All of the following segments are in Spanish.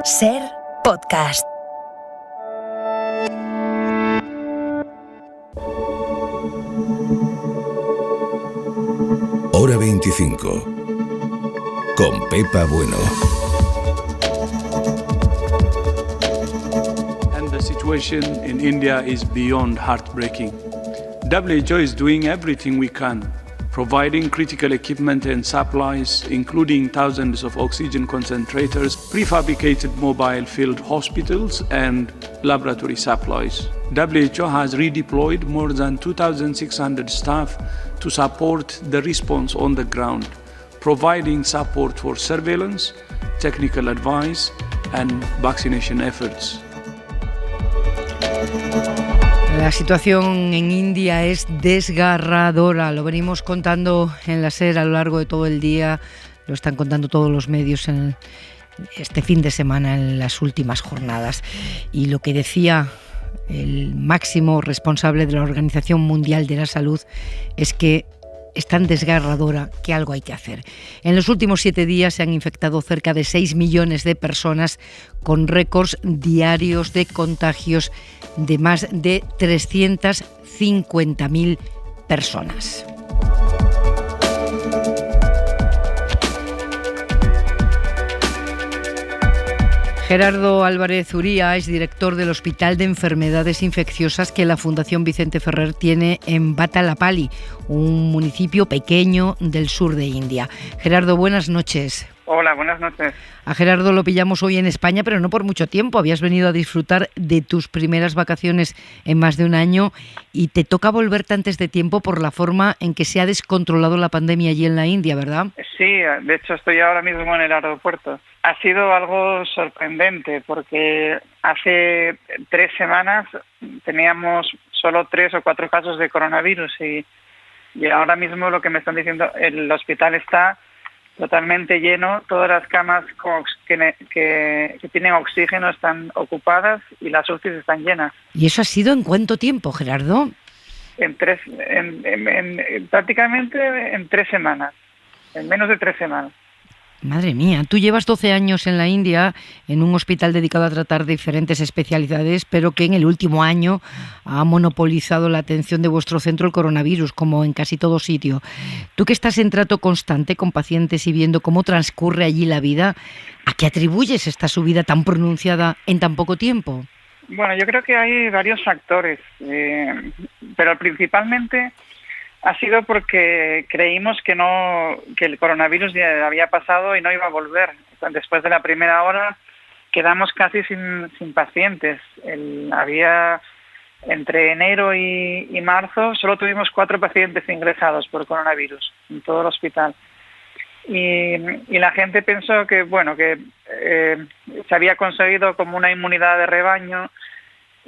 Ser Podcast. Hora 25. Con Pepa Bueno. And the situation in India is beyond heartbreaking. WHO is doing everything we can, providing critical equipment and supplies, including thousands of oxygen concentrators, prefabricated mobile field hospitals, and laboratory supplies. WHO has redeployed more than 2,600 staff to support the response on the ground, providing support for surveillance, technical advice, and vaccination efforts. La situación en India es desgarradora, lo venimos contando en la SER a lo largo de todo el día, lo están contando todos los medios en este fin de semana, en las últimas jornadas. Y lo que decía el máximo responsable de la Organización Mundial de la Salud es que es tan desgarradora que algo hay que hacer. En los últimos 7 días se han infectado cerca de 6 millones de personas, con récords diarios de contagios de más de 350.000 personas. Gerardo Álvarez Uría es director del Hospital de Enfermedades Infecciosas que la Fundación Vicente Ferrer tiene en Batalapalli, un municipio pequeño del sur de India. Gerardo, buenas noches. Hola, buenas noches. A Gerardo lo pillamos hoy en España, pero no por mucho tiempo. Habías venido a disfrutar de tus primeras vacaciones en más de un año y te toca volverte antes de tiempo por la forma en que se ha descontrolado la pandemia allí en la India, ¿verdad? Sí, de hecho estoy ahora mismo en el aeropuerto. Ha sido algo sorprendente porque hace 3 semanas teníamos solo 3 o 4 casos de coronavirus y ahora mismo lo que me están diciendo, el hospital está totalmente lleno, todas las camas que tienen oxígeno están ocupadas y las UCIs están llenas. ¿Y eso ha sido en cuánto tiempo, Gerardo? Prácticamente en 3 semanas, en menos de 3 semanas. Madre mía, tú llevas 12 años en la India, en un hospital dedicado a tratar diferentes especialidades, pero que en el último año ha monopolizado la atención de vuestro centro el coronavirus, como en casi todo sitio. Tú que estás en trato constante con pacientes y viendo cómo transcurre allí la vida, ¿a qué atribuyes esta subida tan pronunciada en tan poco tiempo? Bueno, yo creo que hay varios factores, pero principalmente ha sido porque creímos que el coronavirus ya había pasado y no iba a volver. Después de la primera ola quedamos casi sin pacientes. Había entre enero y marzo solo tuvimos 4 pacientes ingresados por coronavirus en todo el hospital. Y la gente pensó que se había conseguido como una inmunidad de rebaño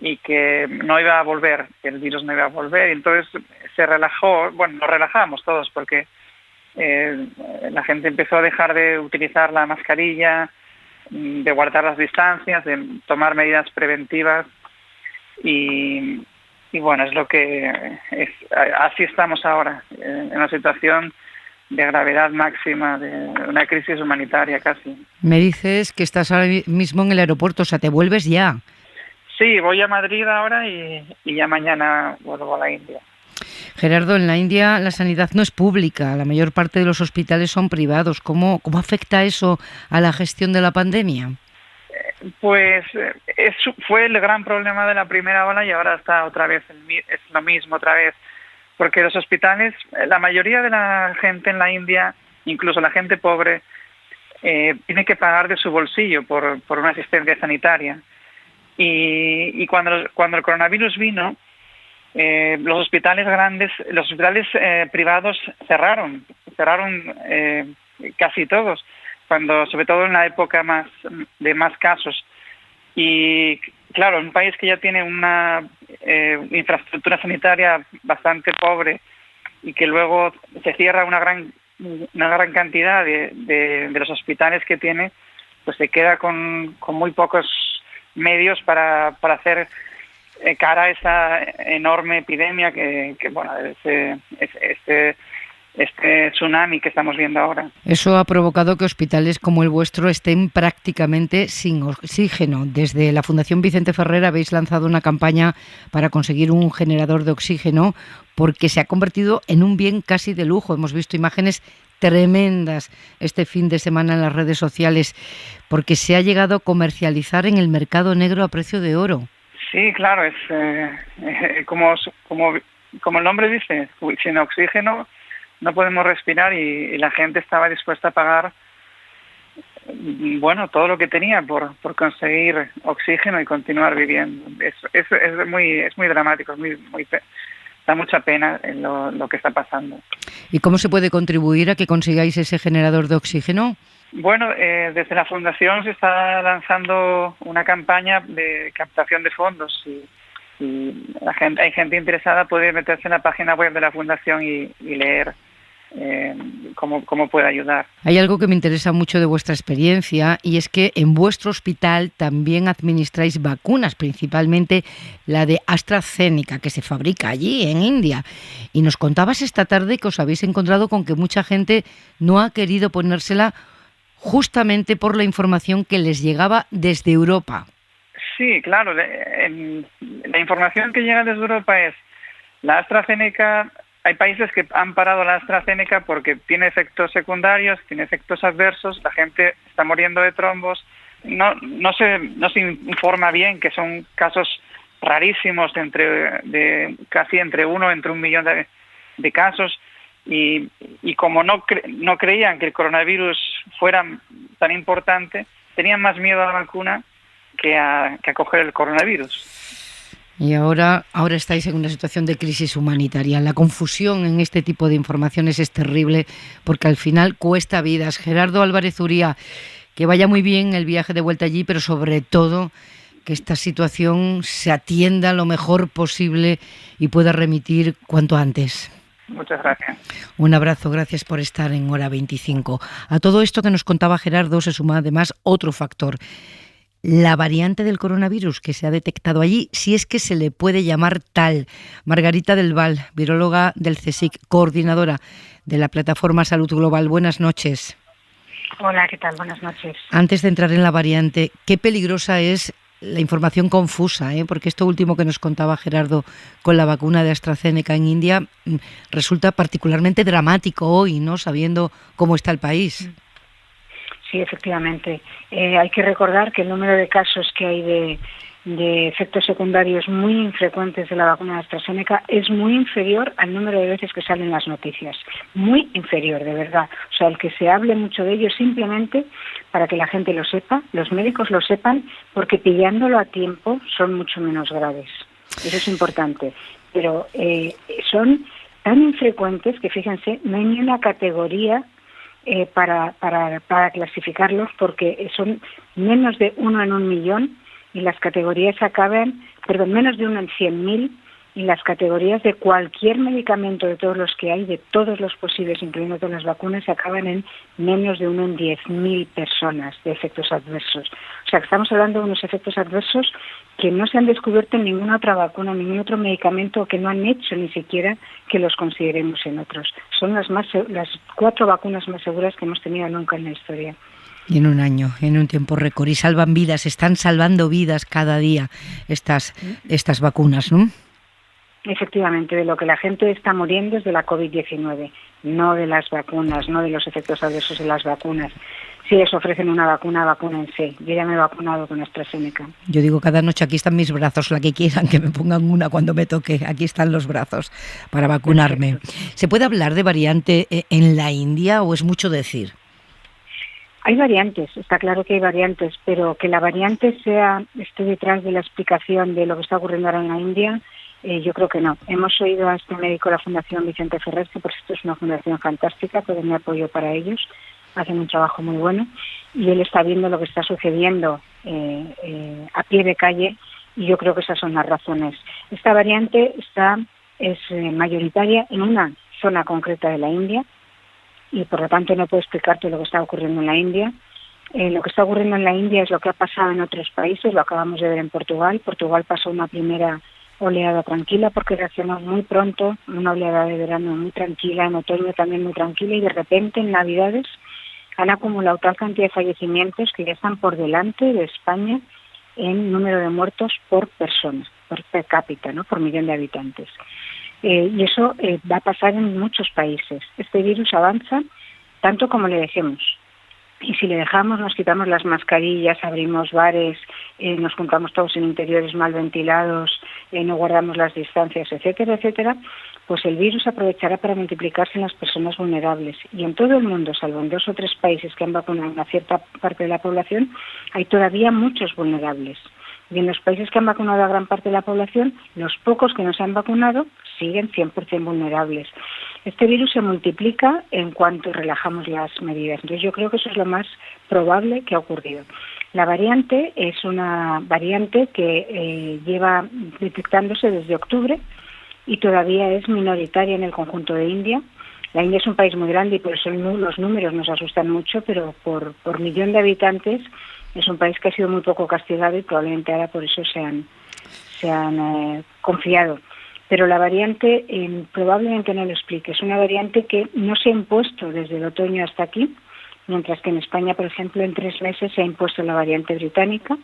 y que no iba a volver, que el virus no iba a volver. Y entonces se relajó, nos relajamos todos porque la gente empezó a dejar de utilizar la mascarilla, de guardar las distancias, de tomar medidas preventivas y es lo que es. Así estamos ahora, en una situación de gravedad máxima, de una crisis humanitaria casi. Me dices que estás ahora mismo en el aeropuerto, o sea, te vuelves ya. Sí, voy a Madrid ahora y ya mañana vuelvo a la India. Gerardo, en la India la sanidad no es pública, la mayor parte de los hospitales son privados. ¿Cómo afecta eso a la gestión de la pandemia? Pues fue el gran problema de la primera ola y ahora está otra vez, es lo mismo otra vez. Porque los hospitales, la mayoría de la gente en la India, incluso la gente pobre, tiene que pagar de su bolsillo por una asistencia sanitaria. Y cuando el coronavirus vino, los hospitales privados cerraron casi todos, sobre todo en la época de más casos. Y claro, un país que ya tiene una infraestructura sanitaria bastante pobre y que luego se cierra una gran cantidad de los hospitales que tiene, pues se queda con muy pocos medios para hacer cara a esa enorme epidemia que este tsunami que estamos viendo ahora. Eso ha provocado que hospitales como el vuestro estén prácticamente sin oxígeno. Desde la Fundación Vicente Ferrer habéis lanzado una campaña para conseguir un generador de oxígeno porque se ha convertido en un bien casi de lujo. Hemos visto imágenes tremendas este fin de semana en las redes sociales porque se ha llegado a comercializar en el mercado negro a precio de oro. Sí, claro, es como el nombre dice, sin oxígeno no podemos respirar y la gente estaba dispuesta a pagar todo lo que tenía por conseguir oxígeno y continuar viviendo. Es muy dramático, da mucha pena en lo que está pasando. ¿Y cómo se puede contribuir a que consigáis ese generador de oxígeno? Bueno, desde la Fundación se está lanzando una campaña de captación de fondos y hay gente interesada, puede meterse en la página web de la Fundación y leer cómo puede ayudar. Hay algo que me interesa mucho de vuestra experiencia y es que en vuestro hospital también administráis vacunas, principalmente la de AstraZeneca, que se fabrica allí en India. Y nos contabas esta tarde que os habéis encontrado con que mucha gente no ha querido ponérsela justamente por la información que les llegaba desde Europa. Sí, claro. La información que llega desde Europa es la AstraZeneca. Hay países que han parado la AstraZeneca porque tiene efectos secundarios, tiene efectos adversos, la gente está muriendo de trombos. No se informa bien, que son casos rarísimos, casi entre un millón de casos. Y como no creían que el coronavirus fuera tan importante, tenían más miedo a la vacuna que a coger el coronavirus. Y ahora estáis en una situación de crisis humanitaria. La confusión en este tipo de informaciones es terrible porque al final cuesta vidas. Gerardo Álvarez Uría, que vaya muy bien el viaje de vuelta allí, pero sobre todo que esta situación se atienda lo mejor posible y pueda remitir cuanto antes. Muchas gracias. Un abrazo, gracias por estar en Hora 25. A todo esto que nos contaba Gerardo se suma además otro factor. La variante del coronavirus que se ha detectado allí, si es que se le puede llamar tal. Margarita del Val, viróloga del CSIC, coordinadora de la Plataforma Salud Global. Buenas noches. Hola, ¿qué tal? Buenas noches. Antes de entrar en la variante, qué peligrosa es la información confusa, porque esto último que nos contaba Gerardo con la vacuna de AstraZeneca en India resulta particularmente dramático hoy, ¿no? Sabiendo cómo está el país. Sí, efectivamente. Hay que recordar que el número de casos que hay de efectos secundarios muy infrecuentes de la vacuna de AstraZeneca es muy inferior al número de veces que salen las noticias. Muy inferior, de verdad. O sea, el que se hable mucho de ello simplemente para que la gente lo sepa, los médicos lo sepan, porque pillándolo a tiempo son mucho menos graves. Eso es importante. Pero son tan infrecuentes que, fíjense, no hay ni una categoría para clasificarlos, porque son menos de 1 en 1.000.000 y las categorías menos de 1 en 100.000 y las categorías de cualquier medicamento de todos los que hay, de todos los posibles, incluyendo todas las vacunas, se acaban en menos de 1 en 10.000 personas de efectos adversos. O sea, que estamos hablando de unos efectos adversos que no se han descubierto en ninguna otra vacuna, ningún otro medicamento, que no han hecho ni siquiera que los consideremos en otros. Son las 4 vacunas más seguras que hemos tenido nunca en la historia. Y en un año, en un tiempo récord, y salvan vidas, están salvando vidas cada día estas vacunas, ¿no? Efectivamente, de lo que la gente está muriendo es de la COVID-19, no de las vacunas, no de los efectos adversos de las vacunas. Si les ofrecen una vacuna, vacúnense. Yo ya me he vacunado con AstraZeneca. Yo digo cada noche, aquí están mis brazos, la que quieran, que me pongan una cuando me toque. Aquí están los brazos para vacunarme. ¿Se puede hablar de variante en la India o es mucho decir? Hay variantes, está claro que hay variantes, pero que la variante esté detrás de la explicación de lo que está ocurriendo ahora en la India, yo creo que no. Hemos oído a este médico de la Fundación Vicente Ferrer, que por cierto es una fundación fantástica, que mi apoyo para ellos, hacen un trabajo muy bueno, y él está viendo lo que está sucediendo a pie de calle, y yo creo que esas son las razones. Esta variante es mayoritaria en una zona concreta de la India, y por lo tanto no puedo explicarte lo que está ocurriendo en la India. Lo que está ocurriendo en la India es lo que ha pasado en otros países, lo acabamos de ver en Portugal. Portugal pasó una primera oleada tranquila porque reaccionó muy pronto, una oleada de verano muy tranquila, en otoño también muy tranquila, y de repente en Navidades han acumulado tal cantidad de fallecimientos que ya están por delante de España en número de muertos por persona, por per cápita, ¿no? Por millón de habitantes. Y eso va a pasar en muchos países. Este virus avanza tanto como le dejemos. Y si le dejamos, nos quitamos las mascarillas, abrimos bares, nos juntamos todos en interiores mal ventilados, no guardamos las distancias, etcétera, etcétera, pues el virus aprovechará para multiplicarse en las personas vulnerables. Y en todo el mundo, salvo en 2 o 3 países que han vacunado una cierta parte de la población, hay todavía muchos vulnerables. Y en los países que han vacunado a gran parte de la población, los pocos que no se han vacunado siguen 100% vulnerables. Este virus se multiplica en cuanto relajamos las medidas. Entonces yo creo que eso es lo más probable que ha ocurrido. La variante es una variante que lleva detectándose desde octubre y todavía es minoritaria en el conjunto de India. La India es un país muy grande y por eso los números nos asustan mucho, pero por millón de habitantes es un país que ha sido muy poco castigado y probablemente ahora por eso se han confiado. Pero la variante probablemente no lo explique. Es una variante que no se ha impuesto desde el otoño hasta aquí, mientras que en España, por ejemplo, en 3 meses se ha impuesto la variante británica,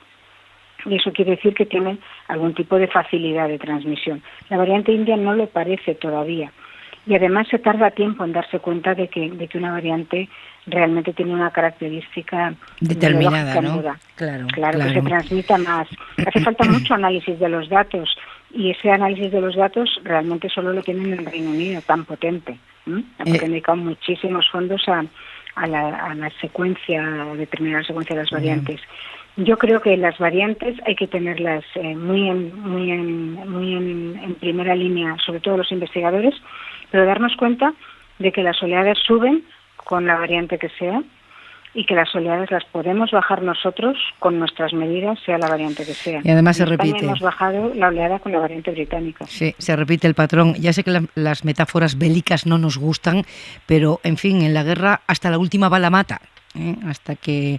y eso quiere decir que tiene algún tipo de facilidad de transmisión. La variante india no lo parece todavía. Y además se tarda tiempo en darse cuenta de que una variante realmente tiene una característica determinada, ¿no? Claro, que se transmita más. Hace falta mucho análisis de los datos, y ese análisis de los datos realmente solo lo tienen en el Reino Unido, tan potente, porque han dedicado muchísimos fondos a la secuencia, a determinar la secuencia de las variantes. Yo creo que las variantes hay que tenerlas muy en primera línea, sobre todo los investigadores, pero darnos cuenta de que las oleadas suben con la variante que sea y que las oleadas las podemos bajar nosotros con nuestras medidas, sea la variante que sea. Y además en se España repite. Hemos bajado la oleada con la variante británica. Sí, se repite el patrón. Ya sé que las metáforas bélicas no nos gustan, pero en fin, en la guerra hasta la última bala mata. Hasta que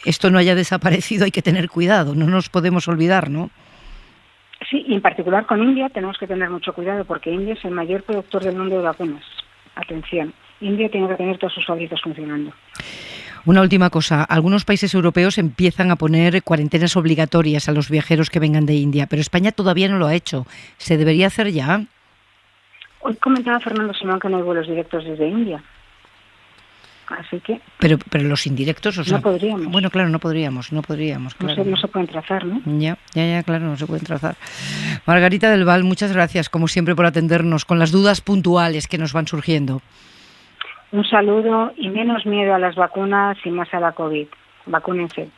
esto no haya desaparecido hay que tener cuidado, no nos podemos olvidar, ¿no? Sí, y en particular con India tenemos que tener mucho cuidado porque India es el mayor productor del mundo de vacunas. Atención, India tiene que tener todas sus fábricas funcionando. Una última cosa, algunos países europeos empiezan a poner cuarentenas obligatorias a los viajeros que vengan de India, pero España todavía no lo ha hecho. ¿Se debería hacer ya? Hoy comentaba Fernando Simón que no hay vuelos directos desde India. Así que... Pero los indirectos, o sea... No podríamos. Bueno, claro, no podríamos, claro. No se pueden trazar, ¿no? Ya, claro, no se pueden trazar. Margarita del Val, muchas gracias, como siempre, por atendernos con las dudas puntuales que nos van surgiendo. Un saludo y menos miedo a las vacunas y más a la COVID. Vacúnense.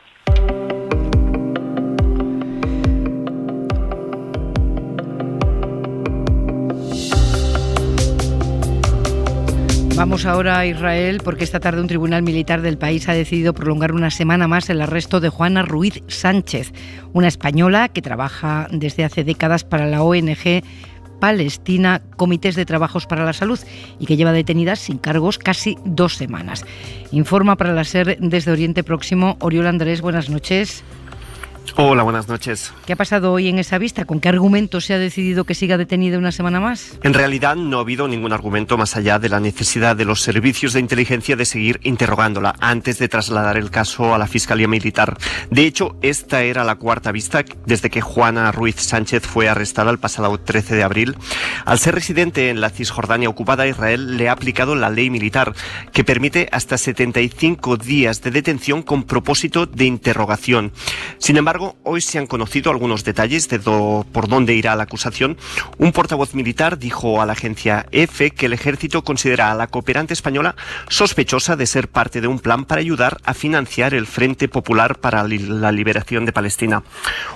Vamos ahora a Israel porque esta tarde un tribunal militar del país ha decidido prolongar una semana más el arresto de Juana Ruiz Sánchez, una española que trabaja desde hace décadas para la ONG Palestina Comités de Trabajos para la Salud y que lleva detenida sin cargos casi 2 semanas. Informa para la SER desde Oriente Próximo, Oriol Andrés, buenas noches. Hola, buenas noches. ¿Qué ha pasado hoy en esa vista? ¿Con qué argumento se ha decidido que siga detenida una semana más? En realidad no ha habido ningún argumento más allá de la necesidad de los servicios de inteligencia de seguir interrogándola antes de trasladar el caso a la Fiscalía Militar. De hecho, esta era la 4ª vista desde que Juana Ruiz Sánchez fue arrestada el pasado 13 de abril. Al ser residente en la Cisjordania ocupada, Israel le ha aplicado la ley militar que permite hasta 75 días de detención con propósito de interrogación. Sin embargo, hoy se han conocido algunos detalles de por dónde irá la acusación. Un portavoz militar dijo a la agencia EFE que el ejército considera a la cooperante española sospechosa de ser parte de un plan para ayudar a financiar el Frente Popular para la Liberación de Palestina,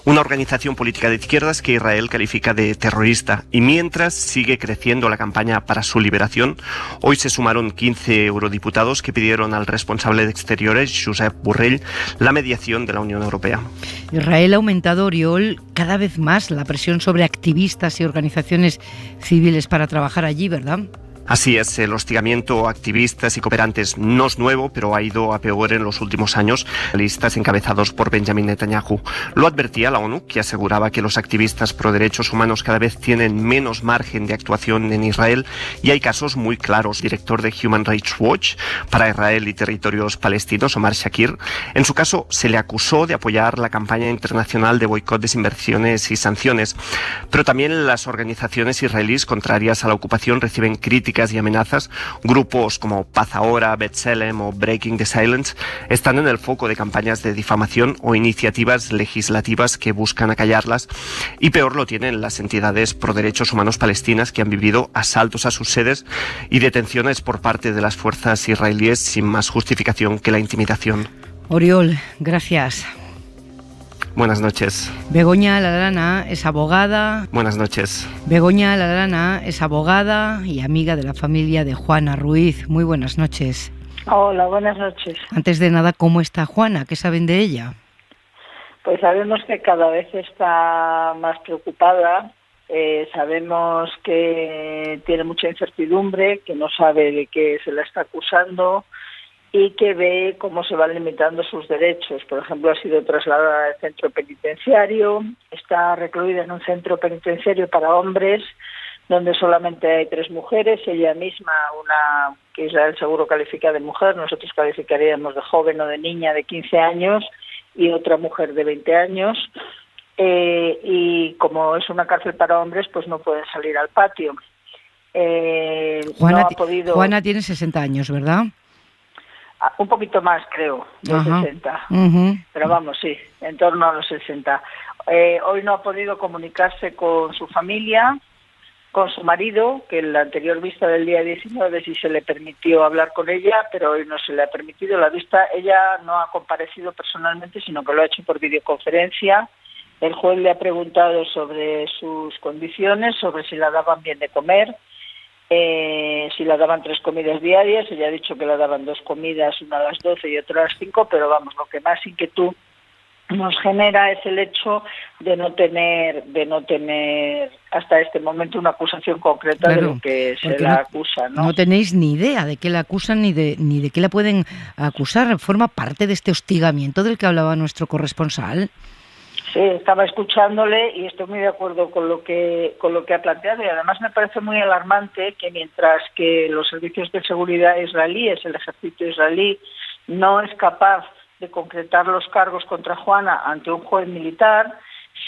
una organización política de izquierdas que Israel califica de terrorista. Y mientras sigue creciendo la campaña para su liberación, hoy se sumaron 15 eurodiputados que pidieron al responsable de Exteriores, Josep Borrell, la mediación de la Unión Europea. Israel ha aumentado, Oriol, cada vez más la presión sobre activistas y organizaciones civiles para trabajar allí, ¿verdad? Así es, el hostigamiento a activistas y cooperantes no es nuevo, pero ha ido a peor en los últimos años. Listas encabezados por Benjamin Netanyahu. Lo advertía la ONU, que aseguraba que los activistas pro derechos humanos cada vez tienen menos margen de actuación en Israel, y hay casos muy claros. Director de Human Rights Watch para Israel y territorios palestinos, Omar Shakir, en su caso se le acusó de apoyar la campaña internacional de boicot, desinversiones y sanciones. Pero también las organizaciones israelíes contrarias a la ocupación reciben críticas y amenazas. Grupos como Paz Ahora, B'Tselem o Breaking the Silence están en el foco de campañas de difamación o iniciativas legislativas que buscan acallarlas, y peor lo tienen las entidades pro derechos humanos palestinas, que han vivido asaltos a sus sedes y detenciones por parte de las fuerzas israelíes sin más justificación que la intimidación. Oriol, gracias. Buenas noches. Begoña Ladrana es abogada. Buenas noches. Begoña Ladrana es abogada y amiga de la familia de Juana Ruiz. Muy buenas noches. Hola, buenas noches. Antes de nada, ¿cómo está Juana? ¿Qué saben de ella? Pues sabemos que cada vez está más preocupada. Sabemos que tiene mucha incertidumbre, que no sabe de qué se la está acusando y que ve cómo se van limitando sus derechos. Por ejemplo, ha sido trasladada al centro penitenciario, está recluida en un centro penitenciario para hombres, donde solamente hay 3 mujeres, ella misma, una que Israel seguro califica de mujer, nosotros calificaríamos de joven o de niña de 15 años, y otra mujer de 20 años, y como es una cárcel para hombres, pues no pueden salir al patio. Juana tiene 60 años, ¿verdad? Un poquito más, creo, de 60. Pero vamos, sí, en torno a los 60. Hoy no ha podido comunicarse con su familia, con su marido, que en la anterior vista del día 19 sí se le permitió hablar con ella, pero hoy no se le ha permitido la vista. Ella no ha comparecido personalmente, sino que lo ha hecho por videoconferencia. El juez le ha preguntado sobre sus condiciones, sobre si la daban bien de comer, si la daban 3 comidas diarias. Ella ha dicho que la daban 2 comidas, una a las 12 y otra a las 5, pero vamos, lo que más inquietud nos genera es el hecho de no tener hasta este momento una acusación concreta, claro, de lo que se la acusa, ¿no? No tenéis ni idea de qué la acusan ni de qué la pueden acusar. ¿Forma parte de este hostigamiento del que hablaba nuestro corresponsal? Sí, estaba escuchándole y estoy muy de acuerdo con lo que ha planteado, y además me parece muy alarmante que mientras que los servicios de seguridad israelíes, el ejército israelí, no es capaz de concretar los cargos contra Juana ante un juez militar,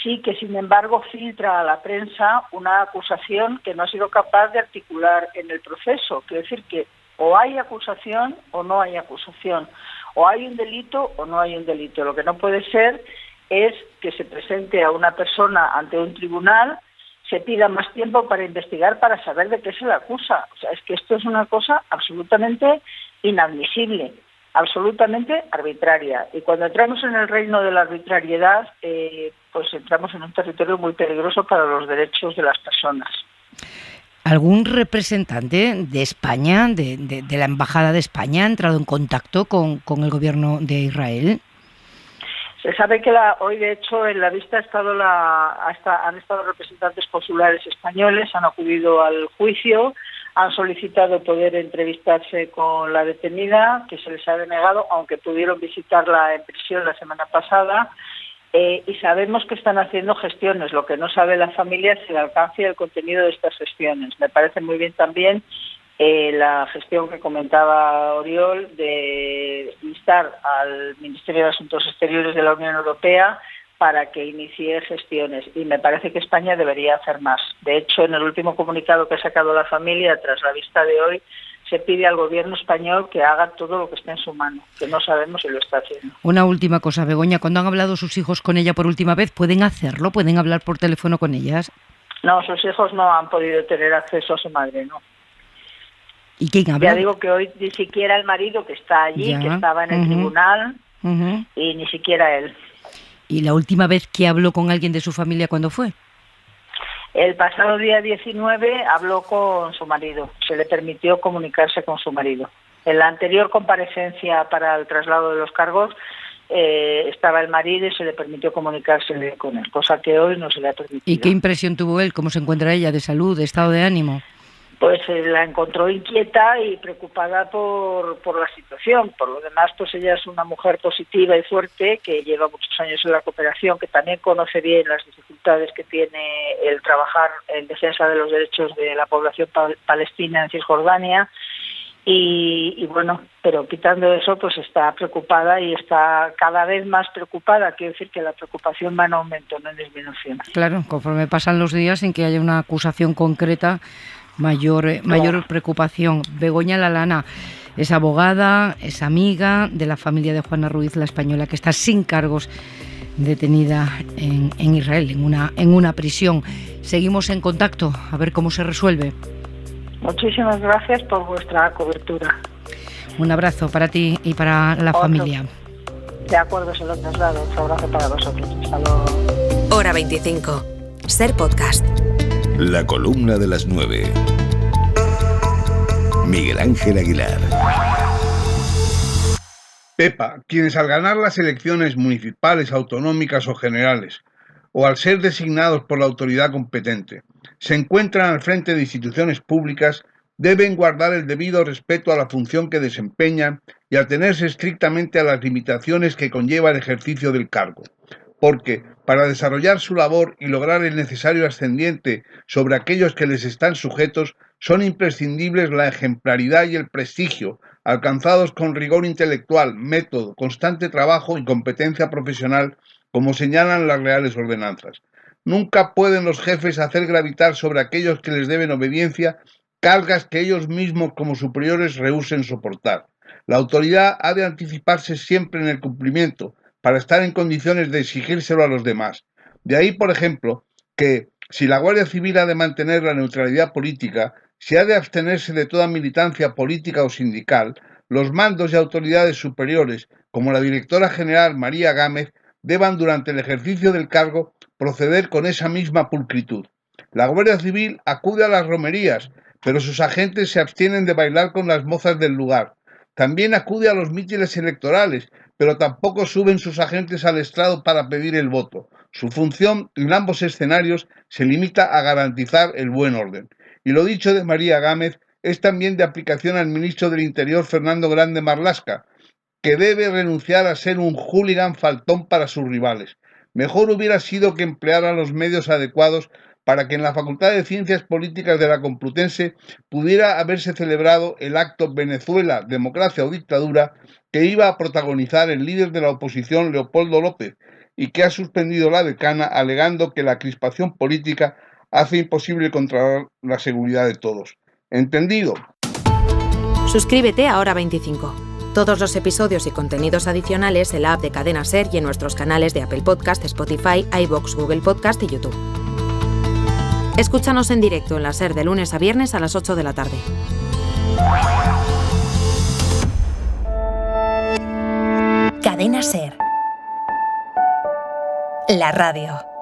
sí que sin embargo filtra a la prensa una acusación que no ha sido capaz de articular en el proceso. Quiere decir que o hay acusación o no hay acusación, o hay un delito o no hay un delito. Lo que no puede ser es que se presente a una persona ante un tribunal, se pida más tiempo para investigar, para saber de qué se le acusa. O sea, es que esto es una cosa absolutamente inadmisible, absolutamente arbitraria. Y cuando entramos en el reino de la arbitrariedad, pues entramos en un territorio muy peligroso para los derechos de las personas. ¿Algún representante de España, de la Embajada de España, ha entrado en contacto con el gobierno de Israel? Se sabe que hoy, de hecho, en la vista han estado representantes consulares españoles, han acudido al juicio, han solicitado poder entrevistarse con la detenida, que se les ha denegado, aunque pudieron visitarla en prisión la semana pasada, y sabemos que están haciendo gestiones. Lo que no sabe la familia es el alcance y el contenido de estas gestiones. Me parece muy bien también la gestión que comentaba Oriol de instar al Ministerio de Asuntos Exteriores de la Unión Europea para que inicie gestiones, y me parece que España debería hacer más. De hecho, en el último comunicado que ha sacado la familia tras la vista de hoy, se pide al gobierno español que haga todo lo que esté en su mano, que no sabemos si lo está haciendo. Una última cosa, Begoña, ¿cuándo han hablado sus hijos con ella por última vez? ¿Pueden hacerlo? ¿Pueden hablar por teléfono con ellas? No, sus hijos no han podido tener acceso a su madre, no. ¿Y quién habla? Ya digo que hoy ni siquiera el marido, que está allí, que estaba en el tribunal, y ni siquiera él. ¿Y la última vez que habló con alguien de su familia, cuándo fue? El pasado día 19 habló con su marido, se le permitió comunicarse con su marido. En la anterior comparecencia para el traslado de los cargos estaba el marido y se le permitió comunicarse con él, cosa que hoy no se le ha permitido. ¿Y qué impresión tuvo él? ¿Cómo se encuentra ella? ¿De salud, de estado de ánimo? pues la encontró inquieta y preocupada por la situación. Por lo demás, pues ella es una mujer positiva y fuerte que lleva muchos años en la cooperación, que también conoce bien las dificultades que tiene el trabajar en defensa de los derechos de la población palestina en Cisjordania. Y bueno, pero quitando eso, pues está preocupada y está cada vez más preocupada. Quiero decir que la preocupación va en aumento, no en disminución. Claro, conforme pasan los días sin que haya una acusación concreta, mayor preocupación. Begoña Lalana es abogada, es amiga de la familia de Juana Ruiz, la española, que está sin cargos, detenida en Israel, en una prisión. Seguimos en contacto, a ver cómo se resuelve. Muchísimas gracias por vuestra cobertura. Un abrazo para ti y para la familia. De acuerdo, se lo traslado. Un abrazo para vosotros. Hasta luego. Hora 25. Ser podcast. La columna de las 9. Miguel Ángel Aguilar. Pepa, quienes al ganar las elecciones municipales, autonómicas o generales, o al ser designados por la autoridad competente, se encuentran al frente de instituciones públicas, deben guardar el debido respeto a la función que desempeñan y atenerse estrictamente a las limitaciones que conlleva el ejercicio del cargo, porque para desarrollar su labor y lograr el necesario ascendiente sobre aquellos que les están sujetos, son imprescindibles la ejemplaridad y el prestigio, alcanzados con rigor intelectual, método, constante trabajo y competencia profesional, como señalan las reales ordenanzas. Nunca pueden los jefes hacer gravitar sobre aquellos que les deben obediencia cargas que ellos mismos como superiores rehúsen soportar. La autoridad ha de anticiparse siempre en el cumplimiento para estar en condiciones de exigírselo a los demás. De ahí, por ejemplo, que si la Guardia Civil ha de mantener la neutralidad política, si ha de abstenerse de toda militancia política o sindical, los mandos y autoridades superiores, como la directora general María Gámez, deban durante el ejercicio del cargo proceder con esa misma pulcritud. La Guardia Civil acude a las romerías, pero sus agentes se abstienen de bailar con las mozas del lugar. También acude a los mítines electorales, pero tampoco suben sus agentes al estrado para pedir el voto. Su función en ambos escenarios se limita a garantizar el buen orden. Y lo dicho de María Gámez es también de aplicación al ministro del Interior, Fernando Grande Marlaska, que debe renunciar a ser un hooligan faltón para sus rivales. Mejor hubiera sido que empleara los medios adecuados para que en la Facultad de Ciencias Políticas de la Complutense pudiera haberse celebrado el acto Venezuela, Democracia o Dictadura que iba a protagonizar el líder de la oposición, Leopoldo López, y que ha suspendido la decana alegando que la crispación política hace imposible controlar la seguridad de todos. ¿Entendido? Suscríbete a Hora 25. Todos los episodios y contenidos adicionales en la app de Cadena Ser y en nuestros canales de Apple Podcast, Spotify, iVoox, Google Podcast y YouTube. Escúchanos en directo en la Ser de lunes a viernes a las 8 de la tarde. Cadena Ser. La radio.